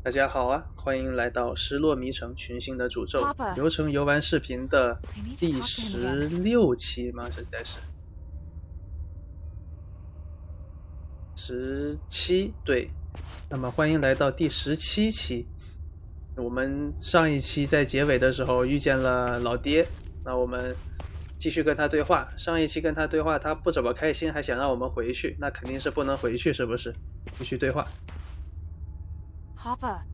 大家好啊，欢迎来到失落迷城群星的诅咒流程游玩视频的第16期吗？这才是17，对。那么欢迎来到第17期。我们上一期在结尾的时候遇见了老爹，那我们继续跟他对话。上一期跟他对话，他不怎么开心，还想让我们回去，那肯定是不能回去，是不是？继续对话。Papa.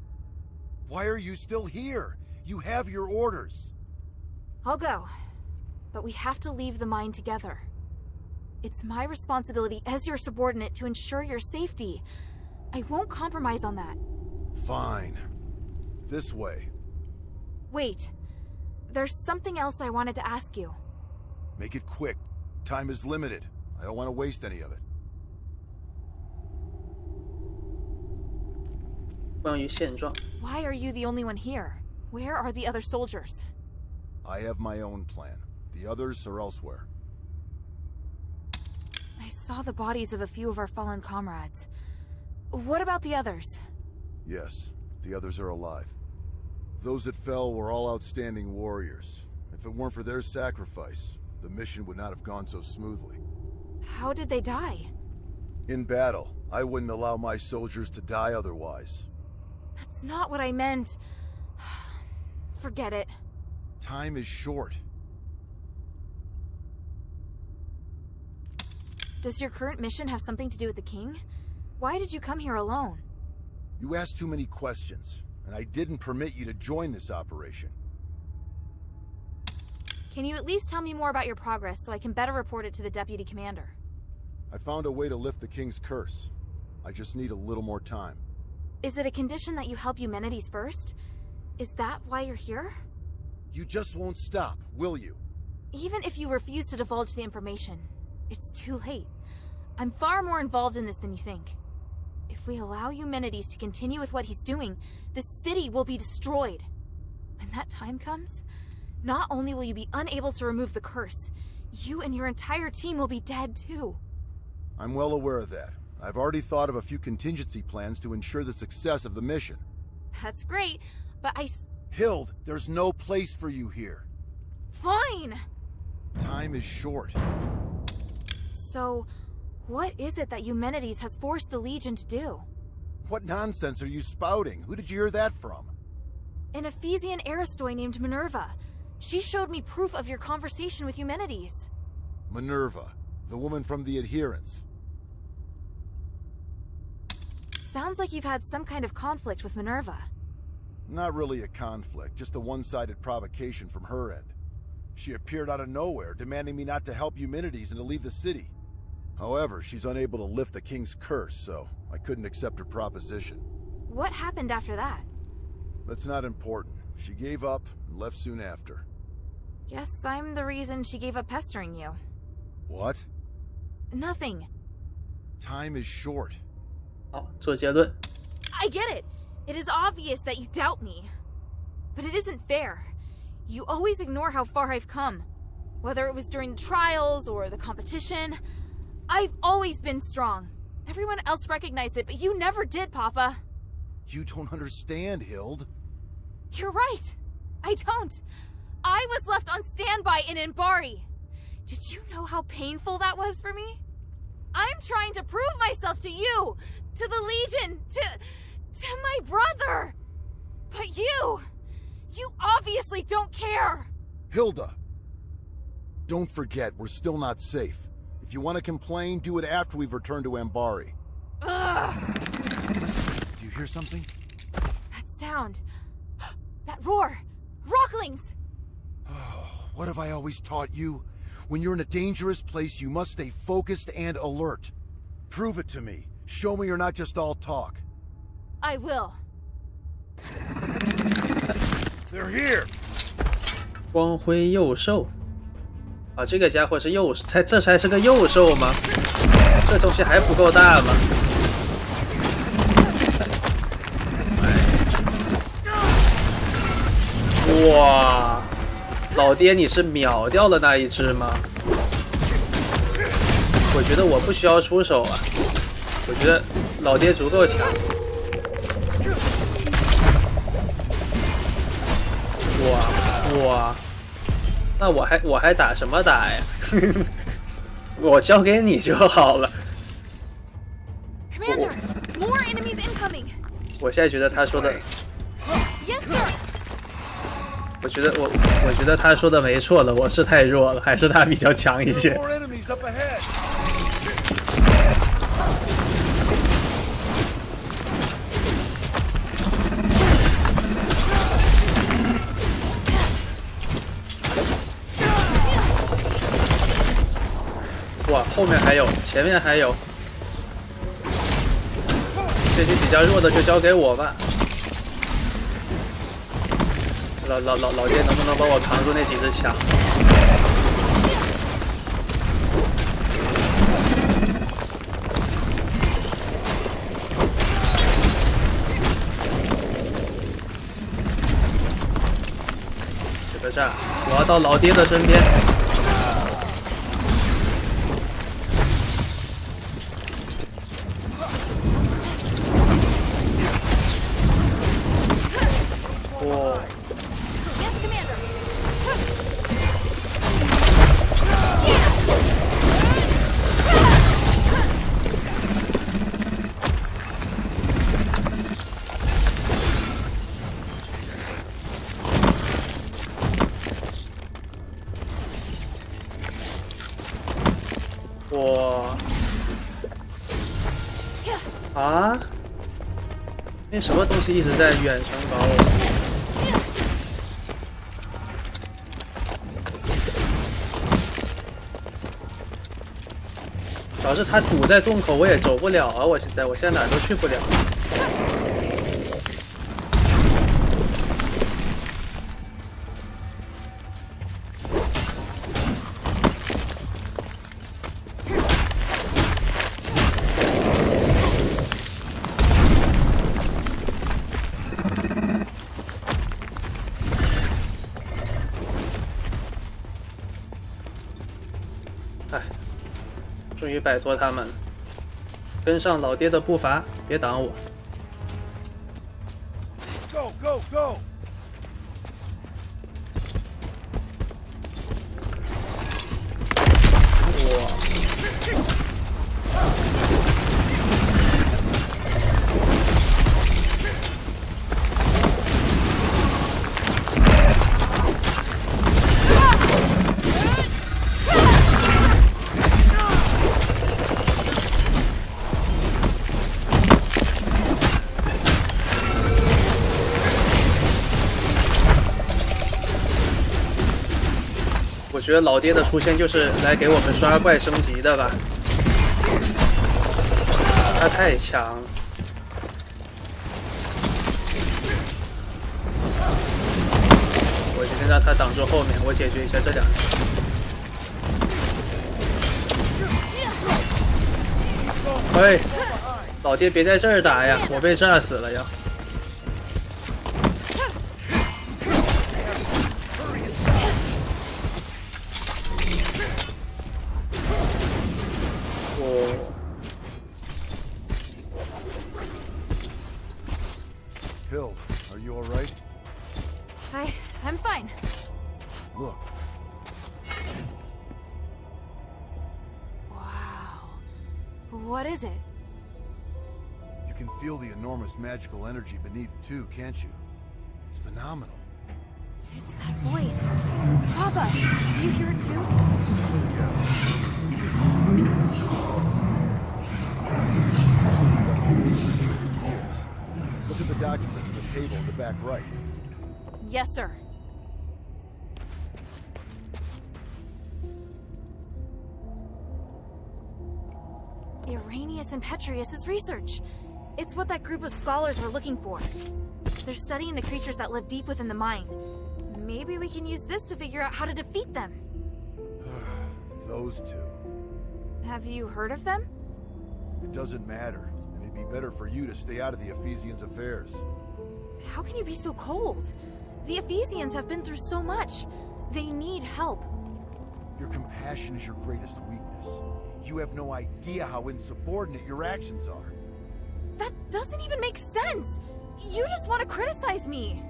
Why are you still here? You have your orders. I'll go. But we have to leave the mine together. It's my responsibility as your subordinate to ensure your safety. I won't compromise on that. Fine. This way. Wait. There's something else I wanted to ask you. Make it quick. Time is limited. I don't want to waste any of it. 关于现状。 Why are you the only one here? Where are the other soldiers? I have my own plan. The others are elsewhere. I saw the bodies of a few of our fallen comrades. What about the others? Yes, the others are alive. Those that fell were all outstanding warriors. If it weren't for their sacrifice, the mission would not have gone so smoothly. How did they die? In battle, I wouldn't allow my soldiers to die otherwise. That's not what I meant. Forget it. Time is short. Does your current mission have something to do with the king? Why did you come here alone? You asked too many questions, and I didn't permit you to join this operation. Can you at least tell me more about your progress so I can better report it to the deputy commander? I found a way to lift the king's curse. I just need a little more time. Is it a condition that you help Eumenides first? Is that why you're here? You just won't stop, will you? Even if you refuse to divulge the information, it's too late. I'm far more involved in this than you think. If we allow Eumenides to continue with what he's doing, the city will be destroyed. When that time comes, not only will you be unable to remove the curse, you and your entire team will be dead too. I'm well aware of that. I've already thought of a few contingency plans to ensure the success of the mission. That's great, but Hild, there's no place for you here. Fine! Time is short. So, what is it that Eumenides has forced the Legion to do? What nonsense are you spouting? Who did you hear that from? An Ephesian Aristoi named Minerva. She showed me proof of your conversation with Eumenides. Minerva, the woman from the Adherents. Sounds like you've had some kind of conflict with Minerva. Not really a conflict, just a one-sided provocation from her end. She appeared out of nowhere, demanding me not to help Eumenides and to leave the city. However, she's unable to lift the king's curse, so I couldn't accept her proposition. What happened after that? That's not important. She gave up and left soon after. Guess I'm the reason she gave up pestering you. What? Nothing. Time is short. 好，做结论。 I get it. It is obvious that you doubt me. But it isn't fair. You always ignore how far I've come. Whether it was during the trials or the competition, I've always been strong. Everyone else recognized it, but you never did, Papa. You don't understand, Hild. You're right. I don't. I was left on standby in Anbari. Did you know how painful that was for me? I'm trying to prove myself to you, to the Legion, to my brother. But you obviously don't care. Hilda! Don't forget, we're still not safe. If you want to complain, do it after we've returned to Anbari. Ugh. Do you hear something? That sound. That roar. Rocklings. Oh, what have I always taught you? When you're in a dangerous place, you must stay focused and alert. Prove it to me. Show me you're not just all talk. I will. They're here. 光辉幼兽。啊，这个家伙是幼兽，这才是个幼兽吗？这东西还不够大吗？哇，老爹，你是秒掉了那一只吗？我觉得我不需要出手啊，我觉得老爹足够强。哇，那我还打什么打呀？我交给你就好了。Commander, more enemies incoming. 我现在觉得他说的， Yes, sir. 我觉得他说的没错了，我是太弱了，还是他比较强一些。 More enemies up ahead. 哇，后面还有，前面还有，这些比较弱的就交给我吧。老爹能不能帮我扛住那几只墙？这个站，我要到老爹的身边。哇！ Yes, Commander. 哇！啊！那什么东西一直在远程搞我？ 主要是他堵在洞口，我也走不了啊！我现在哪儿都去不了。哎。 终于摆脱他们，跟上老爹的步伐，别挡我。Go, go, go! 我觉得老爹的出现就是来给我们刷怪升级的吧，他太强。我先让他挡住后面，我解决一下这两个。喂，老爹别在这儿打呀，我被炸死了呀。 Hill, are you all right? I'm fine. Look. Wow. What is it? You can feel the enormous magical energy beneath too, can't you? It's phenomenal. It's that voice. Papa, do you hear it too? Look at the documents on the table in the back right. Yes, sir. Irenaeus and Petrius' research. It's what that group of scholars were looking for. They're studying the creatures that live deep within the mine. Maybe we can use this to figure out how to defeat them. Those two. Have you heard of them? It doesn't matter. And it'd be better for you to stay out of the Ephesians' affairs. How can you be so cold? The Ephesians have been through so much. They need help. Your compassion is your greatest weakness. You have no idea how insubordinate your actions are. That doesn't even make sense. You just want to criticize me.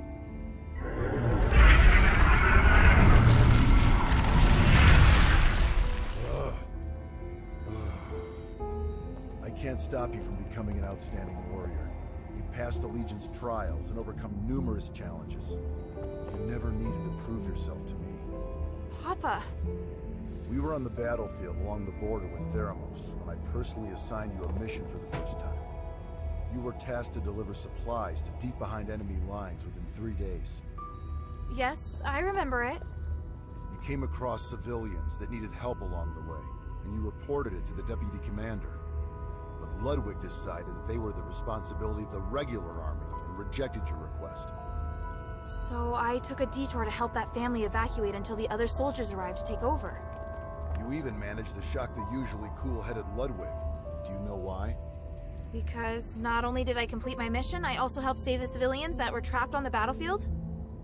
stop you from becoming an outstanding warrior. You've passed the Legion's trials and overcome numerous challenges. You never needed to prove yourself to me. Papa. We were on the battlefield along the border with Theramos when I personally assigned you a mission for the first time. You were tasked to deliver supplies to deep behind enemy lines within 3 days. Yes, I remember it. You came across civilians that needed help along the way, and you reported it to the deputy commander. But Ludwig decided that they were the responsibility of the regular army and rejected your request. So I took a detour to help that family evacuate until the other soldiers arrived to take over. You even managed to shock the usually cool-headed Ludwig. Do you know why? Because not only did I complete my mission, I also helped save the civilians that were trapped on the battlefield.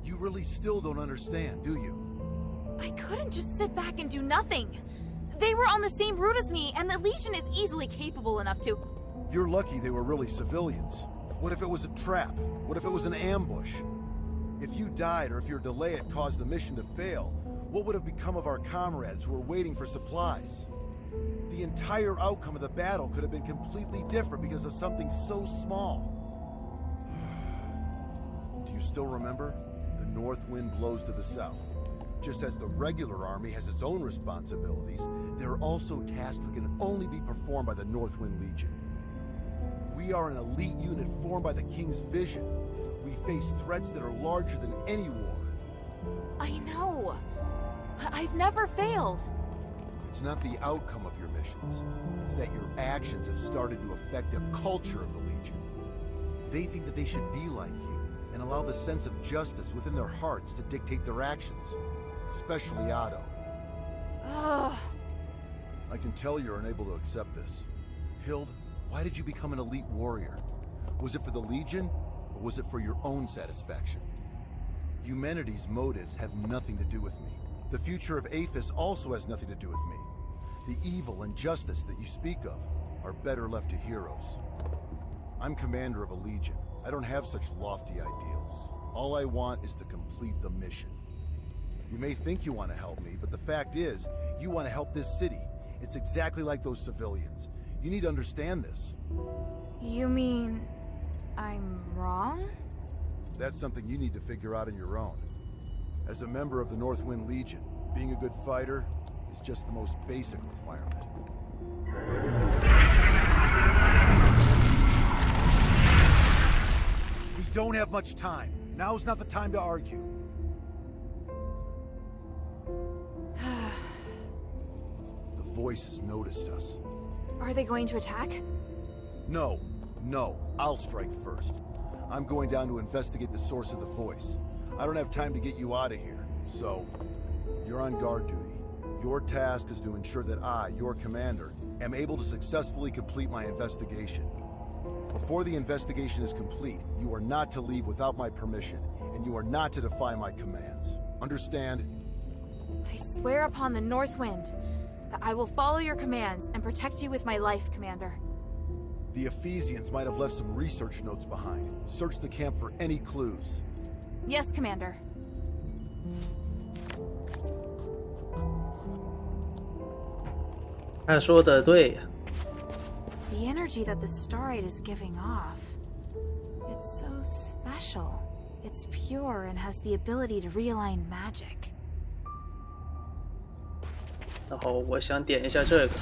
You really still don't understand, do you? I couldn't just sit back and do nothing. They were on the same route as me, and the Legion is easily capable enough to... You're lucky they were really civilians. What if it was a trap? What if it was an ambush? If you died or if your delay had caused the mission to fail, what would have become of our comrades who were waiting for supplies? The entire outcome of the battle could have been completely different because of something so small. Do you still remember? The north wind blows to the south. Just as the regular army has its own responsibilities, there are also tasks that can only be performed by the Northwind Legion. We are an elite unit formed by the King's vision. We face threats that are larger than any war. I know, but I've never failed. It's not the outcome of your missions. It's that your actions have started to affect the culture of the Legion. They think that they should be like you and allow the sense of justice within their hearts to dictate their actions. Especially Otto. Ugh. I can tell you're unable to accept this. Hild, why did you become an elite warrior? Was it for the Legion, or was it for your own satisfaction? Humanity's motives have nothing to do with me. The future of Aphis also has nothing to do with me. The evil and justice that you speak of are better left to heroes. I'm commander of a Legion. I don't have such lofty ideals. All I want is to complete the mission. You may think you want to help me, but the fact is, you want to help this city. It's exactly like those civilians. You need to understand this. You mean... I'm wrong? That's something you need to figure out on your own. As a member of the Northwind Legion, being a good fighter is just the most basic requirement. We don't have much time. Now's not the time to argue. The voice has noticed us. Are they going to attack? No, I'll strike first. I'm going down to investigate the source of the voice. I don't have time to get you out of here, so you're on guard duty. Your task is to ensure that I, your commander, am able to successfully complete my investigation. Before the investigation is complete, you are not to leave without my permission, and you are not to defy my commands. Understand? I swear upon the North Wind that I will follow your commands and protect you with my life, Commander. The Ephesians might have left some research notes behind. Search the camp for any clues. Yes, Commander.他说的对。 The energy that the starite is giving off. It's so special. It's pure and has the ability to realign magic. 然后我想点一下这个。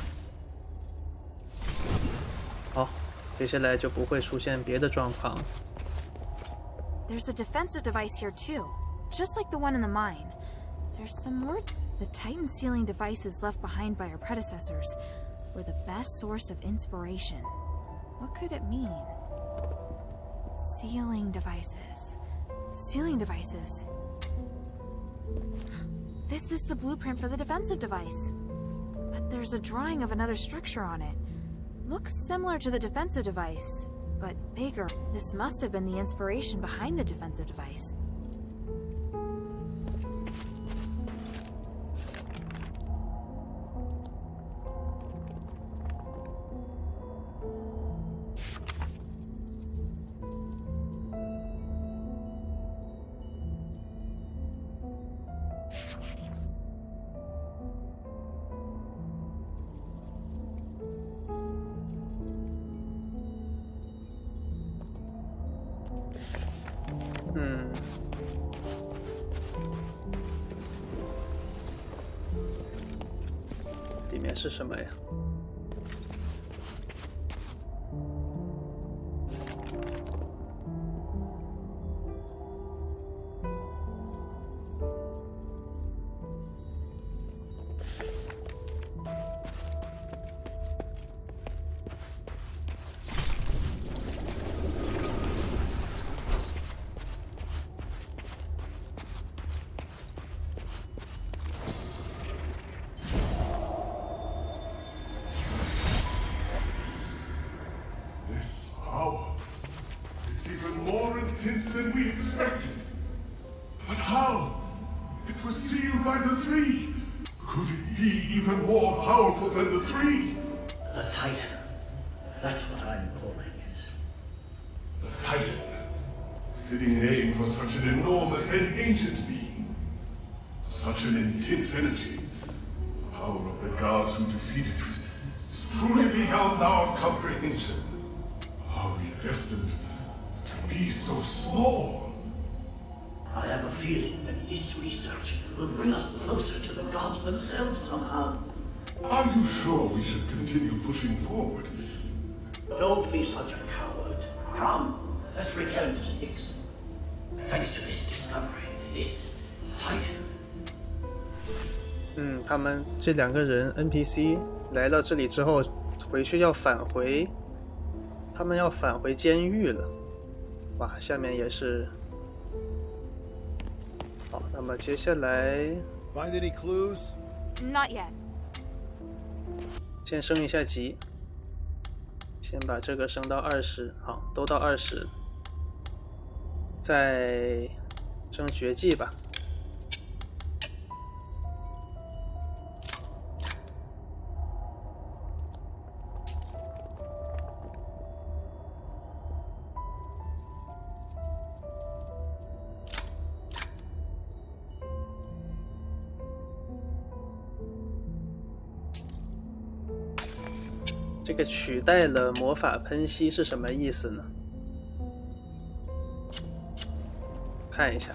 好，接下来就不会出现别的状况。 There's a defensive device here too, just like the one in the mine. There's some word. The Titan sealing devices left behind by our predecessors were the best source of inspiration. What could it mean? Sealing devices. Sealing devices. This is the blueprint for the defensive device. But there's a drawing of another structure on it. Looks similar to the defensive device, but bigger. This must have been the inspiration behind the defensive device. 嗯，里面是什么呀？Than we expected. But how? It was sealed by the three. Could it be even more powerful than the three? The Titan. That's what I'm calling it. The Titan. Fitting name for such an enormous and ancient being. Such an intense energy. The power of the gods who defeated it is truly beyond our comprehension. Are we destined to be so small? I have a feeling that this research will bring us closer to the gods themselves somehow. Are you sure we should continue pushing forward? Don't be such a coward. Come, let's return to Styx. Thanks to this discovery, this Titan. 他们这两个人 NPC 来到这里之后，回去要返回，他们要返回监狱了。哇，下面也是。好，那么接下来 Find any clues? Not yet. 先升一下级，先把这个升到20，好，都到20，再升绝技吧。这个取代了魔法喷吸是什么意思呢？看一下。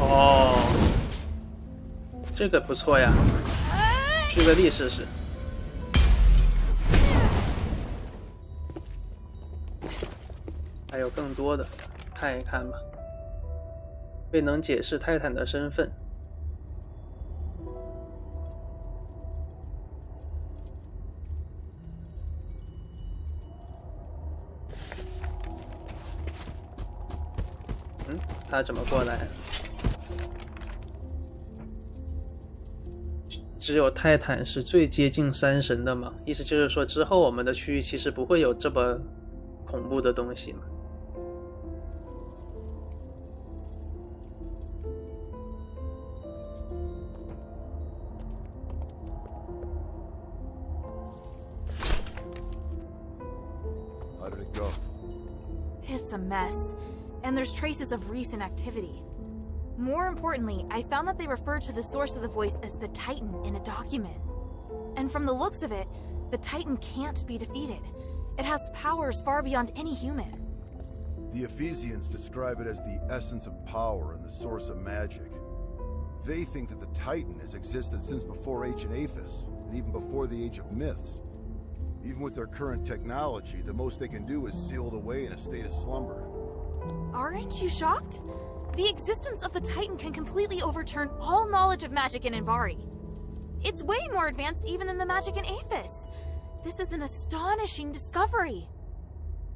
哦，这个不错呀，举个例试试。还有更多的，看一看吧。未能解释泰坦的身份。他怎么过来？只有泰坦是最接近山神的嘛？意思就是说，之后我们的区域其实不会有这么恐怖的东西嘛。How did it go? It's a mess, and there's traces of recent activity. More importantly, I found that they referred to the source of the voice as the Titan in a document. And from the looks of it, the Titan can't be defeated. It has powers far beyond any human. The Ephesians describe it as the essence of power and the source of magic. They think that the Titan has existed since before ancient Aphis, and even before the Age of Myths. Even with their current technology, the most they can do is seal it away in a state of slumber. Aren't you shocked? The existence of the Titan can completely overturn all knowledge of magic in Invari. It's way more advanced even than the magic in Aphis. This is an astonishing discovery.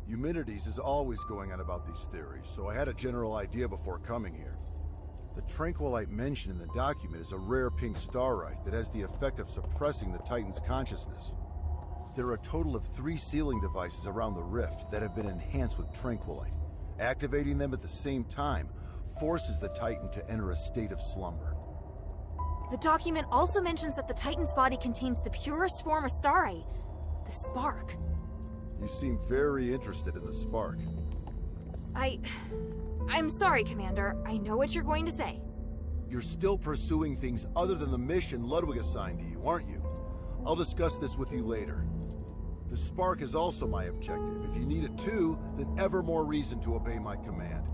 Eumenides is always going on about these theories, so I had a general idea before coming here. The tranquilite mentioned in the document is a rare pink starite that has the effect of suppressing the Titan's consciousness. There are a total of 3 sealing devices around the rift that have been enhanced with tranquilite. Activating them at the same time forces the Titan to enter a state of slumber. The document also mentions that the Titan's body contains the purest form of starite, the spark. You seem very interested in the spark. I'm sorry, Commander. I know what you're going to say. You're still pursuing things other than the mission Ludwig assigned to you, aren't you? I'll discuss this with you later. The spark is also my objective. If you need it too, then ever more reason to obey my command.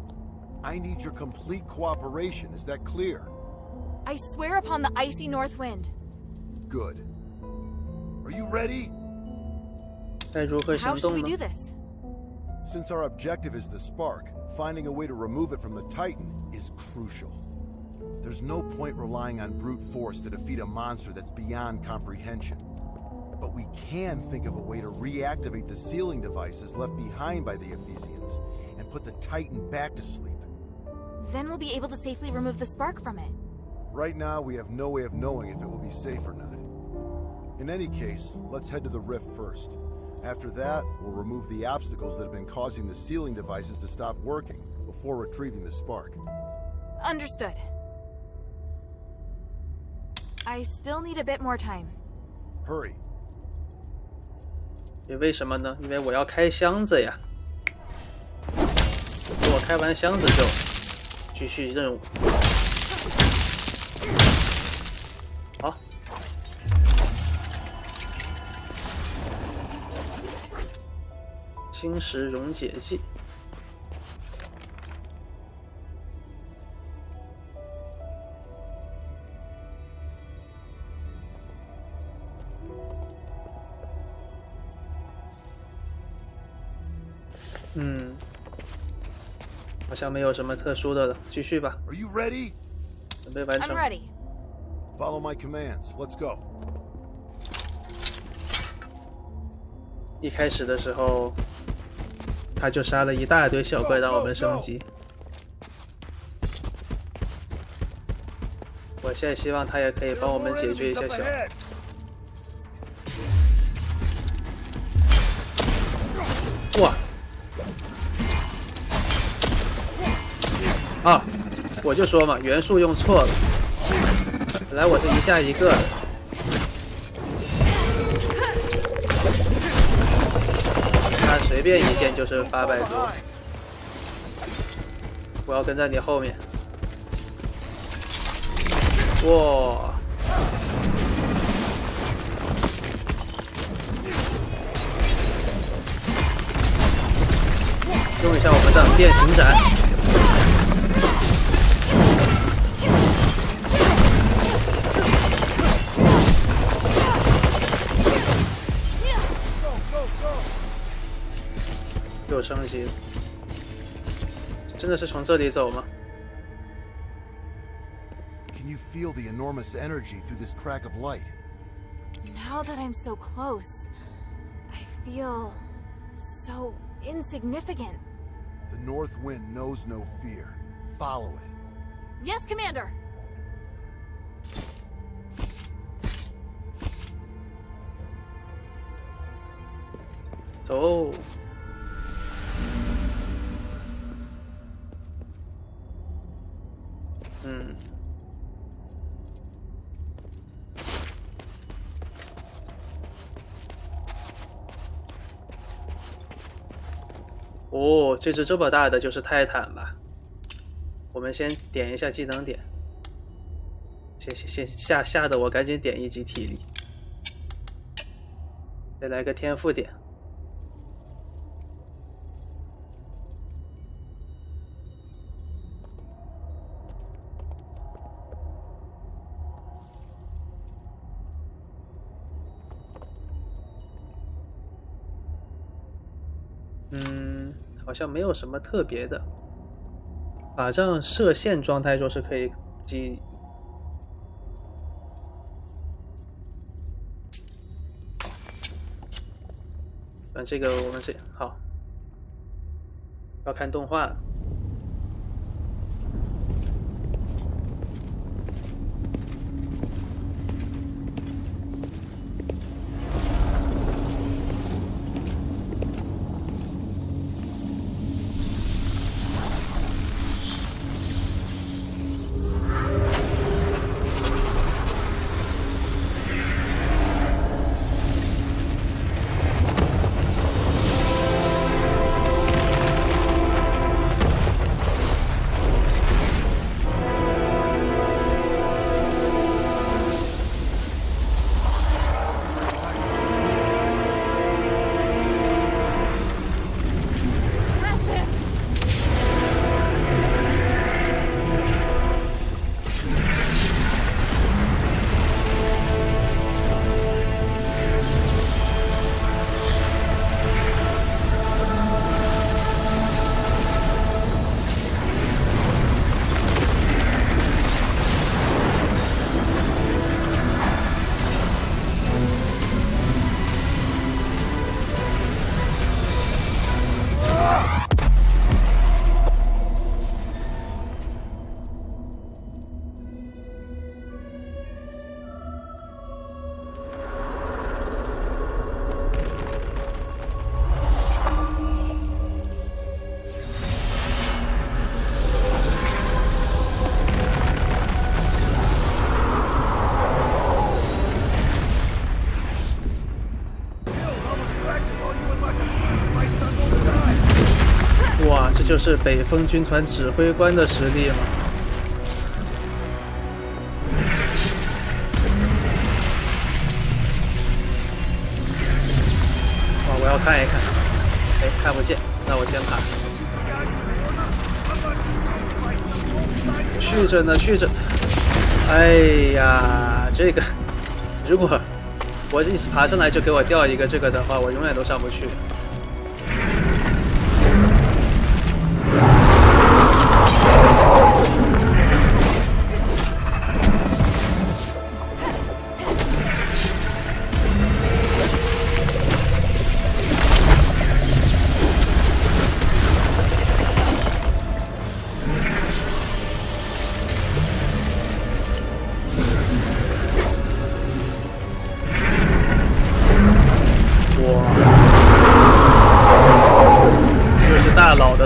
I need your complete cooperation, is that clear? I swear upon the icy north wind. Good. Are you ready? 该如何 How 行 should 动 we 呢 do this? Since our objective is the spark, finding a way to remove it from the Titan is crucial. There's no point relying on brute force to defeat a monster that's beyond comprehension. But we can think of a way to reactivate the sealing devices left behind by the Ephesians and put the Titan back to sleep. Then we'll be able to safely remove the spark from it. Right now, we have no way of knowing if it will be safe or not. In any case, let's head to the rift first. After that, we'll remove the obstacles that have been causing the sealing devices to stop working before retrieving the spark. Understood. I still need a bit more time. Hurry. 也为什么呢？因为我要开箱子呀。等我开完箱子就继续任务。好。星石溶解剂。好像没有什么特殊的了，继续吧。 Are you ready? 准备完 I'm 成。 ready. Follow my commands. Let's go. 一开始的时候，他就杀了一大堆小怪让我们升级。我现在希望他也可以帮我们解决一下小。哇！啊！我就说嘛，元素用错了。本来我是一下一个的。他随便一剑就是800多。我要跟在你后面。哇！用一下我们的变形斩。又升级了，真的是从这里走吗？ Can you feel the enormous energy through this crack of light? Now that I'm so close, I feel so insignificant. The north wind knows no fear. Follow it. Yes, Commander. 走。哦，这只这么大的就是泰坦吧？我们先点一下技能点，先吓得我赶紧点一级体力，再来个天赋点。好像没有什么特别的。法杖射线状态就是可以击。这个我们这好，要看动画了。哇，这就是北风军团指挥官的实力吗？哇，我要看一看。哎，看不见，那我先爬。去着呢，去着。哎呀，这个如果我一爬上来就给我掉一个这个的话，我永远都上不去。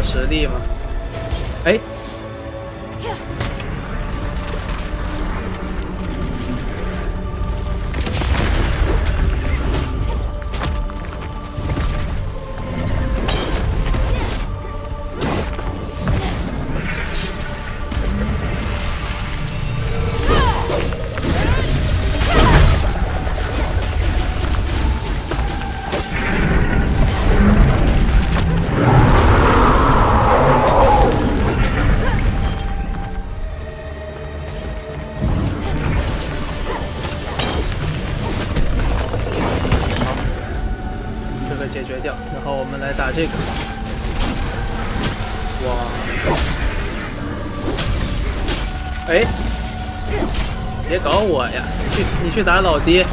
实力吗？哎，解决掉，然后我们来打这个。哇！哎，别搞我呀！你去打老爹。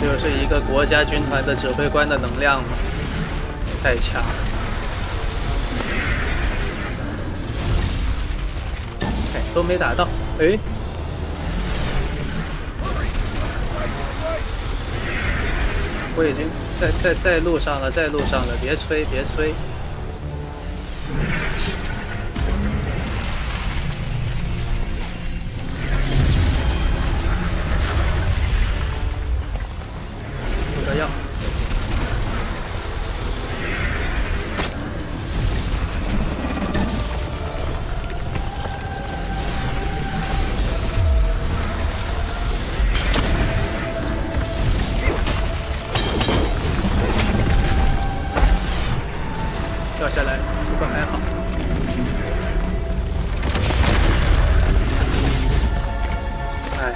这就是一个国家军团的指挥官的能量吗？太强了！哎，都没打到，哎，我已经在路上了，在路上了，别催，别催。药。掉下来，不过还好。哎。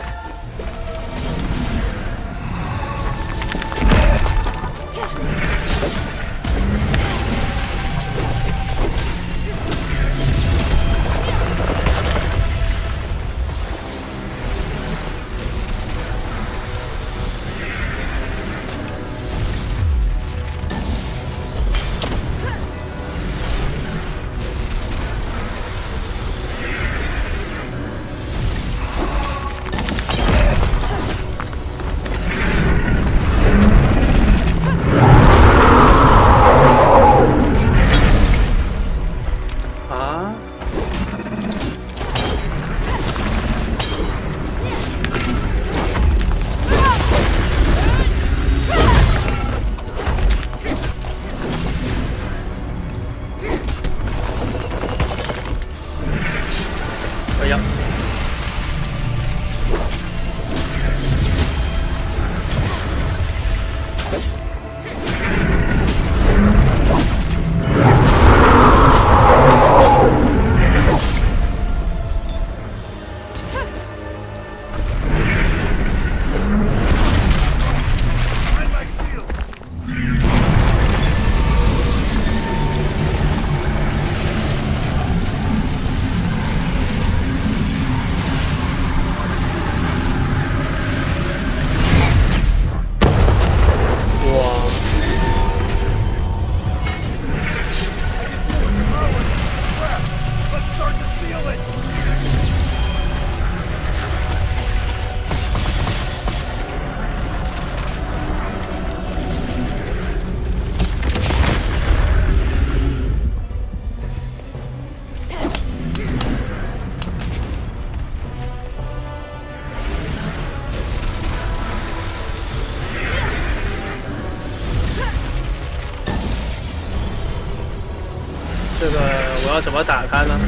这个我要怎么打他呢？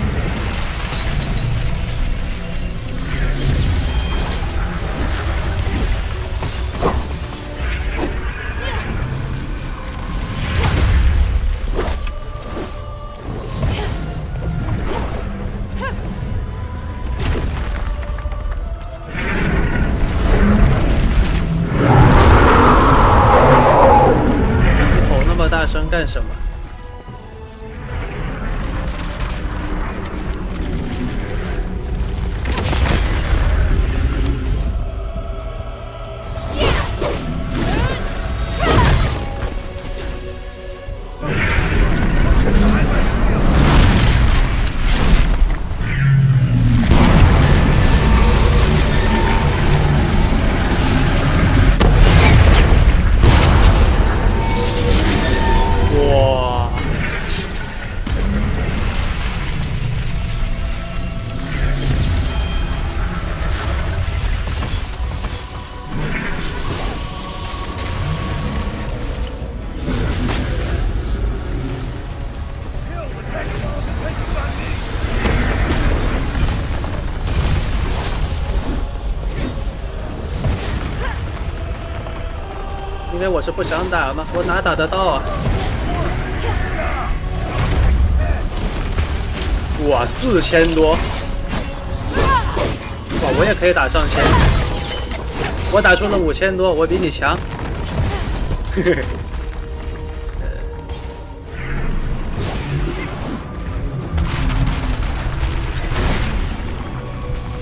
吼那么大声干什么？因为我是不想打吗？我哪打得到啊？哇，4000多！哇，我也可以打上千。我打出了5000多，我比你强。嘿嘿。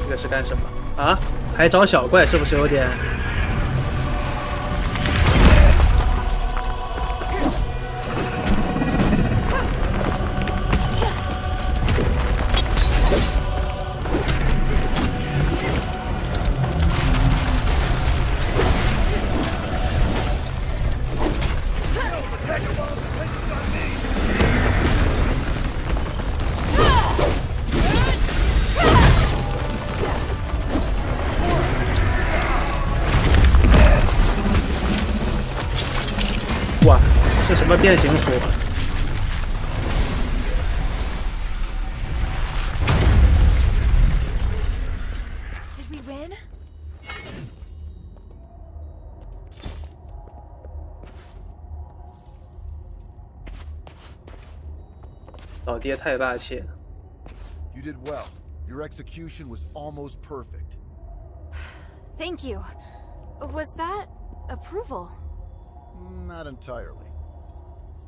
这个是干什么啊？还找小怪，是不是有点？哇，是什么变形符？ Did we win? 老爹太霸气了。 You did well. Your execution was almost perfect. Thank you. Was that approval? Not entirely.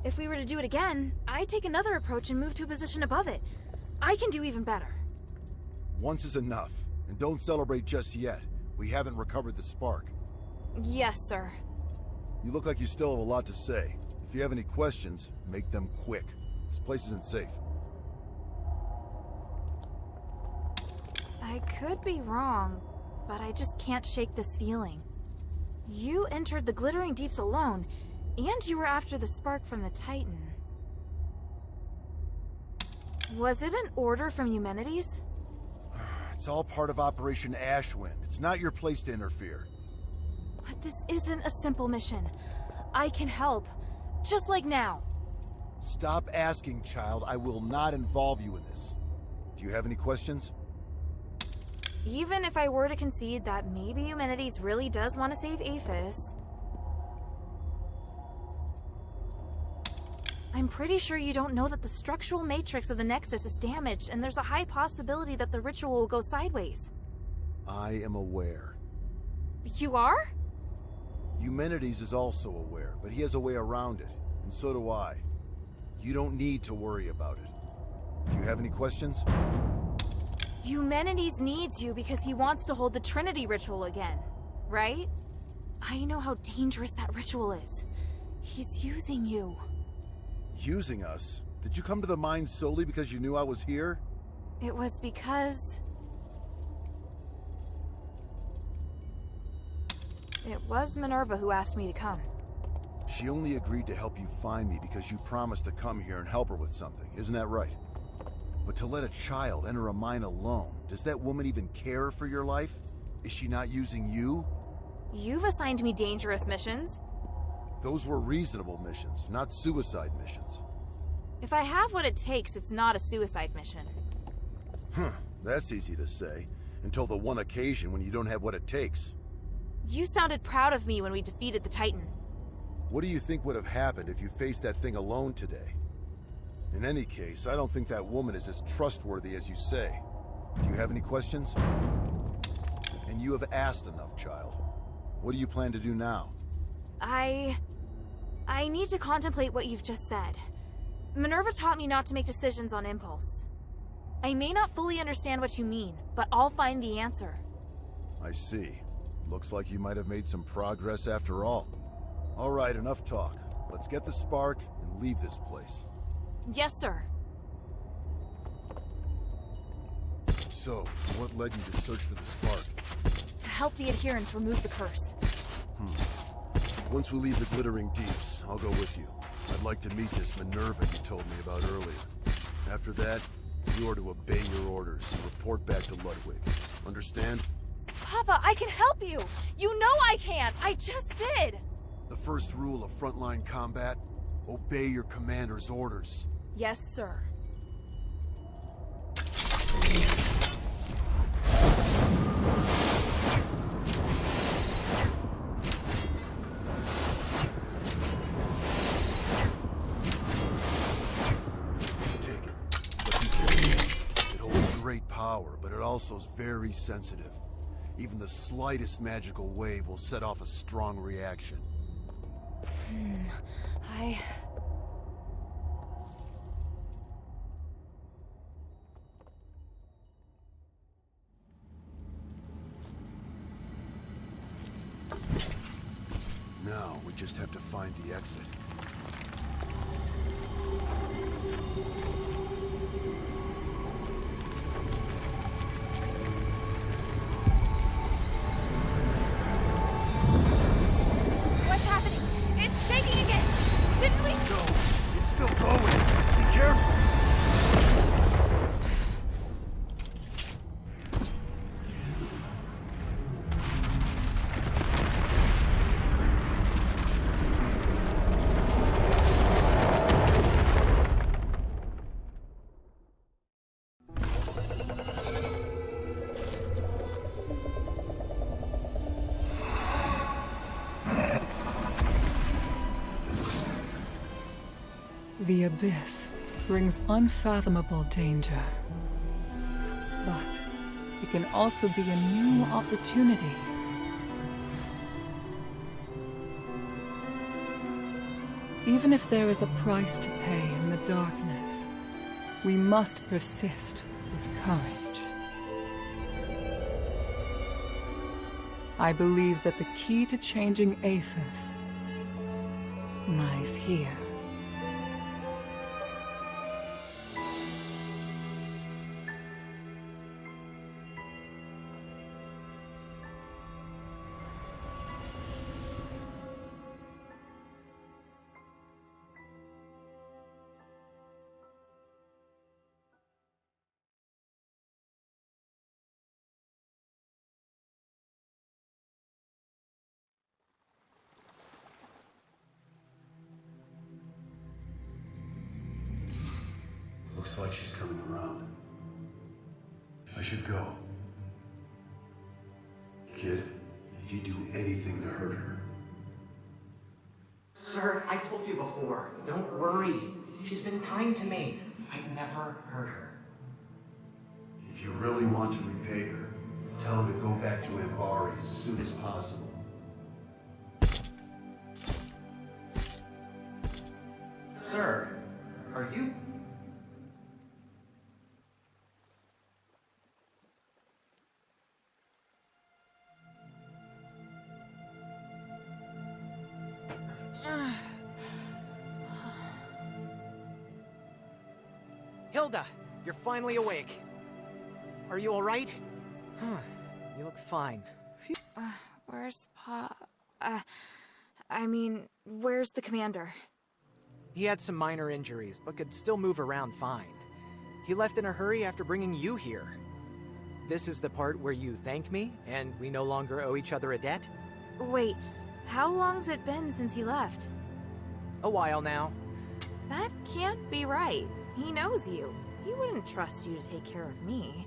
If we were to do it again, I'd take another approach and move to a position above it. I can do even better. Once is enough. And don't celebrate just yet. We haven't recovered the spark. Yes, sir. You look like you still have a lot to say. If you have any questions, make them quick. This place isn't safe. I could be wrong, but I just can't shake this feeling. You entered the Glittering Deeps alone, and you were after the spark from the Titan. Was it an order from Eumenides? It's all part of Operation Ashwind. It's not your place to interfere. But this isn't a simple mission. I can help, just like now. Stop asking, child. I will not involve you in this. Do you have any questions? Even if I were to concede that maybe Eumenides really does want to save Aphis, I'm pretty sure you don't know that the structural matrix of the Nexus is damaged, and there's a high possibility that the ritual will go sideways. I am aware. You are? Eumenides is also aware, but he has a way around it, and so do I. You don't need to worry about it. Do you have any questions? Eumenides needs you because he wants to hold the Trinity ritual again, right? I know how dangerous that ritual is. He's using you. Using us? Did you come to the mine solely because you knew I was here? It was because... It was Minerva who asked me to come. She only agreed to help you find me because you promised to come here and help her with something, isn't that right? But to let a child enter a mine alone, does that woman even care for your life? Is she not using you? You've assigned me dangerous missions. Those were reasonable missions, not suicide missions. If I have what it takes, it's not a suicide mission. Huh, that's easy to say. Until the one occasion when you don't have what it takes. You sounded proud of me when we defeated the Titan. What do you think would have happened if you faced that thing alone today? In any case, I don't think that woman is as trustworthy as you say. Do you have any questions? And you have asked enough, child. What do you plan to do now? I need to contemplate what you've just said. Minerva taught me not to make decisions on impulse. I may not fully understand what you mean, but I'll find the answer. I see. Looks like you might have made some progress after all. All right, enough talk. Let's get the spark and leave this place. Yes, sir. So, what led you to search for the spark? To help the adherents remove the curse. Once we leave the Glittering Deeps, I'll go with you. I'd like to meet this Minerva you told me about earlier. After that, you are to obey your orders and report back to Ludwig. Understand? Papa, I can help you! You know I can! I just did! The first rule of frontline combat? Obey your commander's orders. Yes, sir. But it also is very sensitive. Even the slightest magical wave will set off a strong reaction. Now, we just have to find the exit. The abyss brings unfathomable danger. But it can also be a new opportunity. Even if there is a price to pay in the darkness, we must persist with courage. I believe that the key to changing Aethys lies here. Looks like she's coming around. I should go. Kid, if you do anything to hurt her... Sir, I told you before. Don't worry. She's been kind to me. I'd never hurt her. If you really want to repay her, tell her to go back to Ambari as soon as possible. Sir, are you... Hilda, you're finally awake. Are you all right? You look fine. Where's where's the commander? He had some minor injuries, but could still move around fine. He left in a hurry after bringing you here. This is the part where you thank me, and we no longer owe each other a debt? Wait, how long's it been since he left? A while now. That can't be right. He knows you. He wouldn't trust you to take care of me.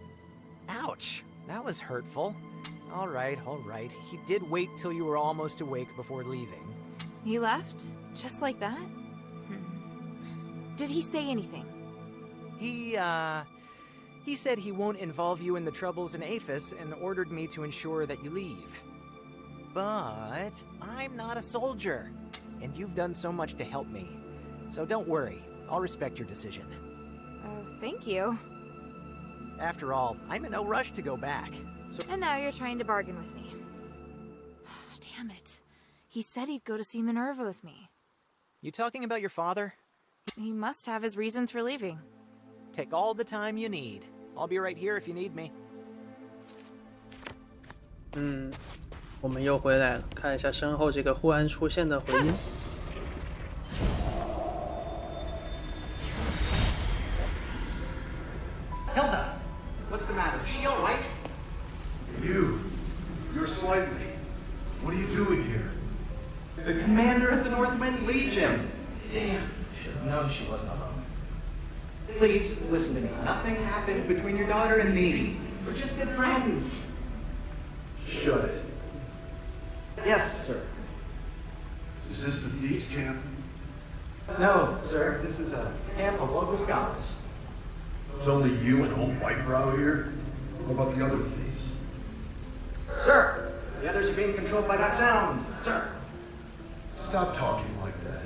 Ouch. That was hurtful. All right. He did wait till you were almost awake before leaving. He left? Just like that? Did he say anything? He said he won't involve you in the troubles in Aphis and ordered me to ensure that you leave. But I'm not a soldier, and you've done so much to help me. So don't worry, I'll respect your decision. Thank you. After all, I'm in no rush to go back. So And now you're trying to bargain with me. Damn it. He said he'd go to see Minerva with me. You talking about your father? He must have his reasons for leaving. Take all the time you need. I'll be right here if you need me. 我们又回来了，看一下身后这个忽然出现的回音。Hilda, what's the matter? Is she all right? You're slightly. What are you doing here? The commander of the Northwind Legion. Damn, should have known she wasn't alone. Please, listen to me. Nothing happened between your daughter and me. We're just good friends. Shut it. Yes, sir. Is this the thieves' camp? No, sir. This is a camp of local scholars. It's only you and old Whitebrow here? What about the other thieves? Sir, the others are being controlled by that sound. Sir. Stop talking like that.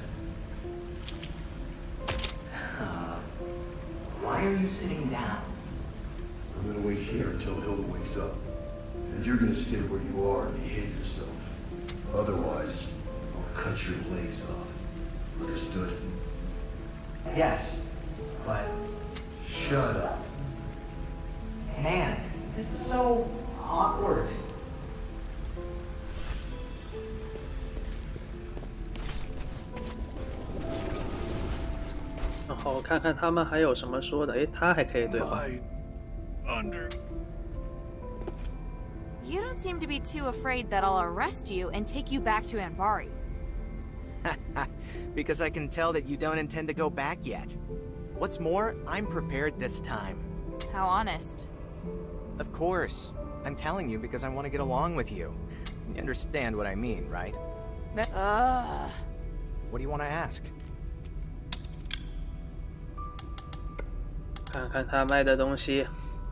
Why are you sitting down? I'm gonna wait here until Hilda wakes up. And you're gonna stay where you are and behave yourself. Otherwise, I'll cut your legs off. Understood? Yes, but... Shut up. Man, this is so awkward. 然后看看他们还有什么说的。诶，他还可以对话。You don't seem to be too afraid that I'll arrest you and take you back to Anbari. Because I can tell that you don't intend to go back yet. What's more, I'm prepared this time. How honest. Of course. I'm telling you because I want to get along with you. You understand what I mean, right? What do you want to ask? 看看他卖的东西，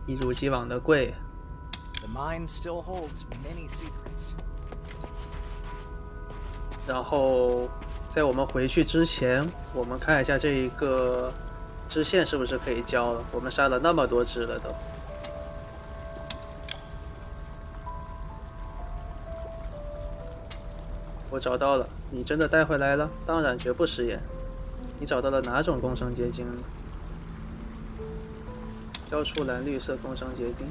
一如既往的贵。The mine still holds many secrets. 然后，在我们回去之前，我们看一下这一个支线是不是可以交了。我们杀了那么多只了都。我找到了，你真的带回来了？当然，绝不食言。你找到了哪种共生结晶呢？交出蓝绿色共生结晶。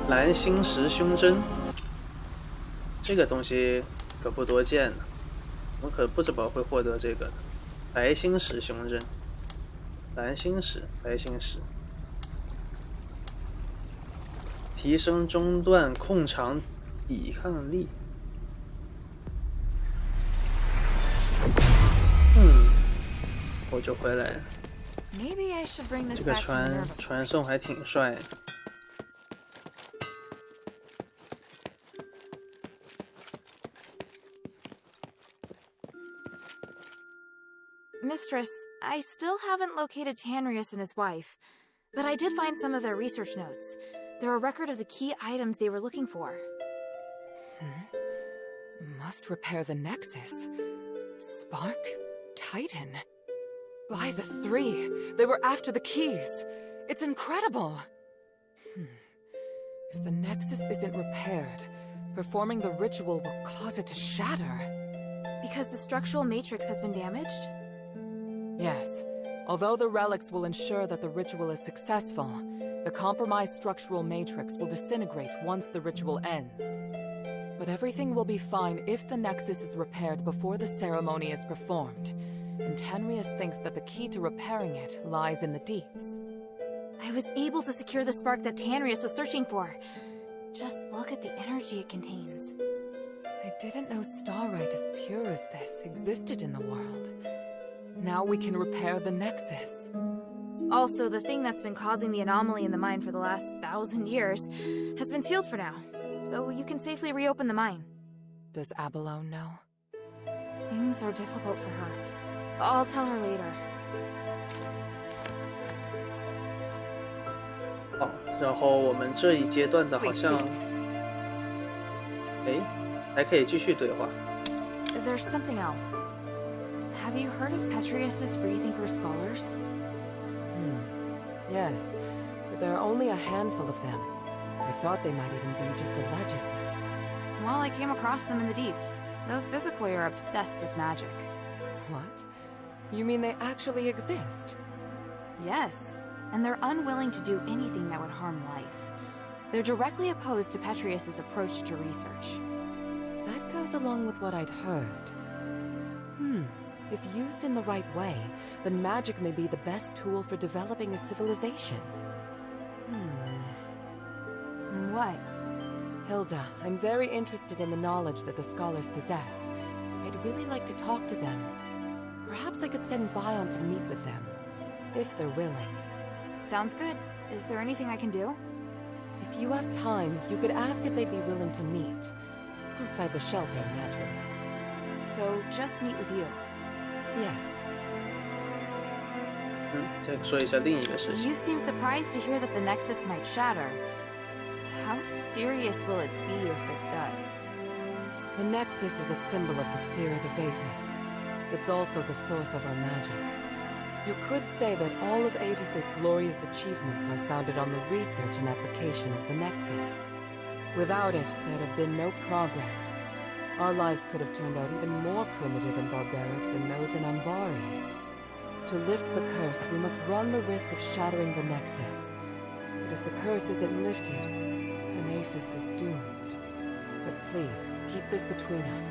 蓝星石胸针，这个东西可不多见呢，我们可不怎么会获得这个的。白星石胸针，蓝星石，白星石，提升中段控场抵抗力。我就回来了。Maybe I should bring this 这个 back to Minerva 传送还挺帅。Mistress, I still haven't located Tanrius and his wife, but I did find some of their research notes. They're a record of the key items they were looking for. Must repair the Nexus. Spark? Titan? By the three, they were after the keys. It's incredible. If the Nexus isn't repaired, performing the ritual will cause it to shatter. Because the structural matrix has been damaged? Yes. Although the relics will ensure that the ritual is successful, The compromised structural matrix will disintegrate once the ritual ends. But everything will be fine if the Nexus is repaired before the ceremony is performed. And Tanrius thinks that the key to repairing it lies in the deeps. I was able to secure the spark that Tanrius was searching for. Just look at the energy it contains. I didn't know starlight as pure as this existed in the world. Now we can repair the Nexus. Also, the thing that's been causing the anomaly in the mine for the last 1,000 years has been sealed for now, so you can safely reopen the mine. Does Abalone know? Things are difficult for her. I'll tell her later. 好，然后我们这一阶段的好像，还可以继续对话。There's something else. Have you heard of Petrius's Freethinker scholars? Yes, but there are only a handful of them. I thought they might even be just a legend. Well, I came across them in the deeps. Those Visicoi are obsessed with magic. What? You mean they actually exist? Yes, and they're unwilling to do anything that would harm life. They're directly opposed to Petrius's approach to research. That goes along with what I'd heard. If used in the right way, then magic may be the best tool for developing a civilization. What? Hilda, I'm very interested in the knowledge that the scholars possess. I'd really like to talk to them. Perhaps I could send Bion to meet with them, if they're willing. Sounds good. Is there anything I can do? If you have time, you could ask if they'd be willing to meet. Outside the shelter, naturally. So, just meet with you? Yes. 再说一下另一个事情。 You seem surprised to hear that the Nexus might shatter. How serious will it be if it does? The Nexus is a symbol of the spirit of Aphis. It's also the source of our magic. You could say that all of Aphis's glorious achievements are founded on the research and application of the Nexus. Without it, there'd have been no progress. Our lives could have turned out even more primitive and barbaric than those in Ambari. To lift the curse, we must run the risk of shattering the Nexus. But if the curse isn't lifted, then Aphis is doomed. But please, keep this between us.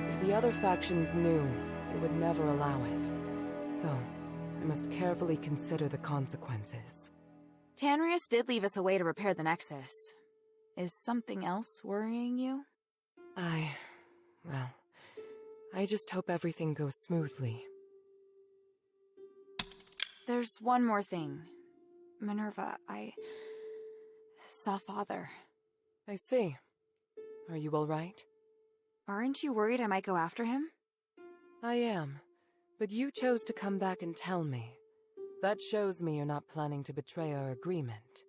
If the other factions knew, they would never allow it. So, I must carefully consider the consequences. Tanrius did leave us a way to repair the Nexus. Is something else worrying you? Well, I just hope everything goes smoothly. There's one more thing. Minerva, I saw Father. I see. Are you all right? Aren't you worried I might go after him? I am. But you chose to come back and tell me. That shows me you're not planning to betray our agreement.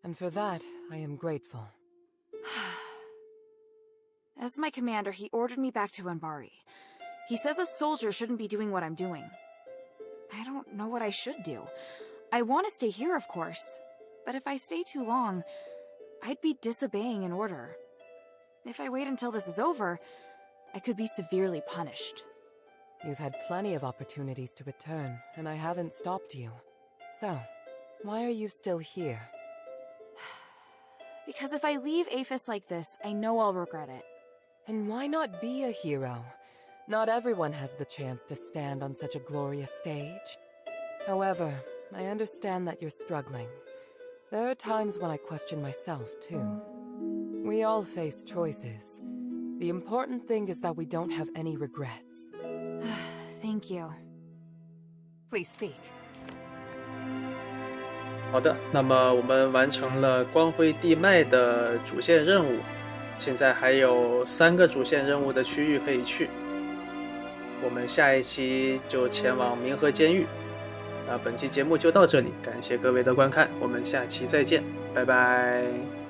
And for that, I am grateful. As my commander, he ordered me back to Ambari. He says a soldier shouldn't be doing what I'm doing. I don't know what I should do. I want to stay here, of course. But if I stay too long, I'd be disobeying an order. If I wait until this is over, I could be severely punished. You've had plenty of opportunities to return, and I haven't stopped you. So, why are you still here? Because if I leave Aphis like this, I know I'll regret it. And why not be a hero? Not everyone has the chance to stand on such a glorious stage. However, I understand that you're struggling. There are times when I question myself, too. We all face choices. The important thing is that we don't have any regrets. Thank you. Please speak. 好的，那么我们完成了光辉地脉的主线任务，现在还有3个主线任务的区域可以去。我们下一期就前往冥河监狱。本期节目就到这里，感谢各位的观看，我们下期再见，拜拜。